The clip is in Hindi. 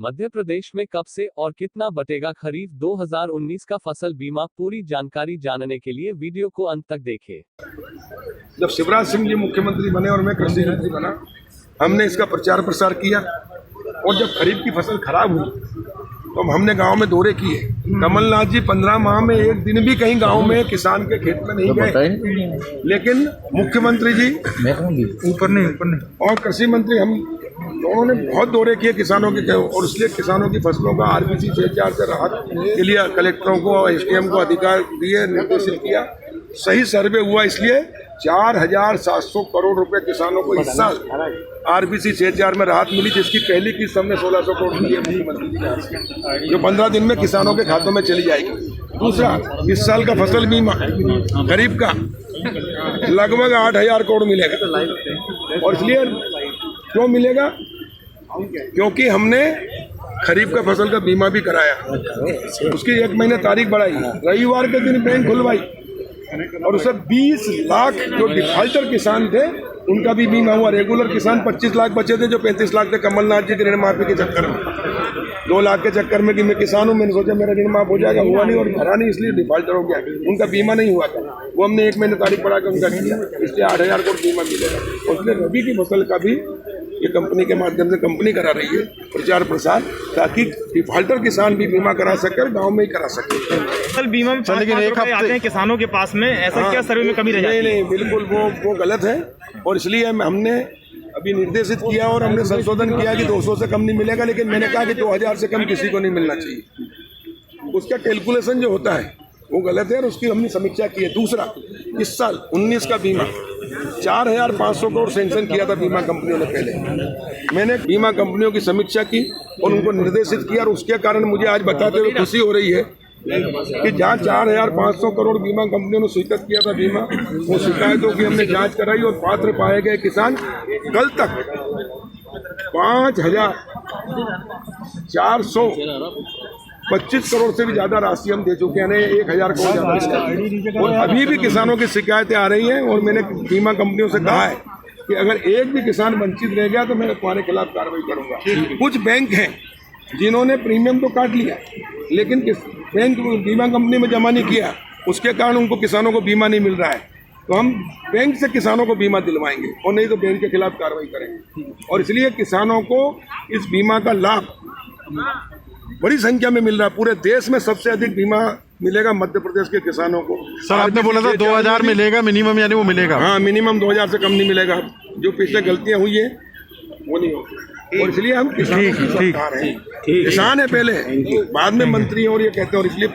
मध्य प्रदेश में कब से और कितना बटेगा खरीफ 2019 का फसल बीमा? पूरी जानकारी जानने के लिए वीडियो को अंत तक देखें। जब शिवराज सिंह जी मुख्यमंत्री बने और मैं कृषि मंत्री बना, हमने इसका प्रचार प्रसार किया और जब खरीफ की फसल खराब हुई तो हमने गांव में दौरे किए। कमलनाथ जी 15 माह में एक दिन भी कहीं गांव में किसान के खेत में नहीं गए, लेकिन मुख्यमंत्री जी ऊपर नहीं और कृषि मंत्री हम दोनों ने बहुत दौरे किए किसानों के, और इसलिए किसानों की फसलों का RBC 6000 से राहत के लिए कलेक्टरों को SDM को अधिकार दिए, निर्देशित किया। सही सर्वे हुआ, इसलिए 4700 करोड़ रुपए किसानों को इस साल RBC 6000 में राहत मिली, जिसकी पहली किस्त हमने 1600 करोड़ दी है मुख्यमंत्री जी के, जो 15 दिन में किसानों के खातों में चली जाएगी। दूसरा, इस साल का फसल बीमा खरीफ का लगभग 8000 करोड़ मिलेगा। और इसलिए क्यों मिलेगा? क्योंकि हमने खरीफ का फसल का बीमा भी कराया, उसकी 1 महीने तारीख बढ़ाई, रविवार के दिन बैंक खुलवाई, और उससे 20 लाख जो डिफाल्टर किसान थे उनका भी बीमा हुआ। रेगुलर किसान 25 लाख बचे थे, जो 35 लाख थे कमलनाथ जी के ऋण माफी के चक्कर में, 2 लाख के चक्कर में कि मैं किसान हूँ, मैंने सोचा मेरा ऋण माफ हो जाएगा, हुआ नहीं और भरा नहीं, इसलिए डिफाल्टर हो गया। उनका बीमा नहीं हुआ था, वो हमने 1 महीने तारीख बढ़ा के उनका किया, इसलिए 8000 करोड़ बीमा मिलेगा। उसने रबी की फसल का भी ये कंपनी के माध्यम से कंपनी करा रही है प्रचार प्रसार, ताकि डिफाल्टर किसान भी बीमा करा सके और गाँव में ही करा सके। फसल बीमा में 5 लाख रुपए आते हैं किसानों के पास में, ऐसा क्या सर्वे में कमी रह जाती है? नहीं, बिल्कुल वो गलत है, और इसलिए हमने अभी निर्देशित किया और हमने संशोधन किया कि 200 से कम नहीं मिलेगा, लेकिन मैंने कहा कि 2000 से कम किसी को नहीं मिलना चाहिए। उसका कैलकुलेशन जो होता है वो गलत है और उसकी हमने समीक्षा की है। दूसरा, इस साल 19 का बीमा 4500 करोड़ सेंक्शन किया था बीमा कंपनियों ने पहले। मैंने बीमा कंपनियों की समीक्षा की और उनको निर्देशित किया, और उसके कारण मुझे आज बताते हुए खुशी हो रही है कि जहाँ 4500 करोड़ बीमा कंपनियों ने स्वीकृत किया था बीमा, वो शिकायतों की हमने जांच कराई और पात्र पाए गए किसान कल तक 5425 करोड़ से भी ज्यादा राशि हम दे चुके हैं, 1000 करोड़ ज्यादा। और अभी भी किसानों की शिकायतें आ रही हैं, और मैंने बीमा कंपनियों से कहा है कि अगर एक भी किसान वंचित रह गया तो मैं तुम्हारे खिलाफ कार्रवाई करूंगा। कुछ बैंक हैं जिन्होंने प्रीमियम तो काट लिया, लेकिन बैंक बीमा कंपनी में जमा नहीं किया, उसके कारण उनको किसानों को बीमा नहीं मिल रहा है। तो हम बैंक से किसानों को बीमा दिलवाएंगे, और नहीं तो बैंक के खिलाफ कार्रवाई करेंगे। और इसलिए किसानों को इस बीमा का लाभ बड़ी संख्या में मिल रहा है। पूरे देश में सबसे अधिक बीमा मिलेगा मध्य प्रदेश के किसानों को। सर, आपने बोला था 2000 मिलेगा मिनिमम, यानी वो मिलेगा? हाँ, मिनिमम 2000 से कम नहीं मिलेगा। जो पिछले गलतियां हुई है वो नहीं होगी, और इसलिए हम किसानों की सरकार हैं। किसान है पहले, बाद में मंत्री और ये कहते हैं, और इसलिए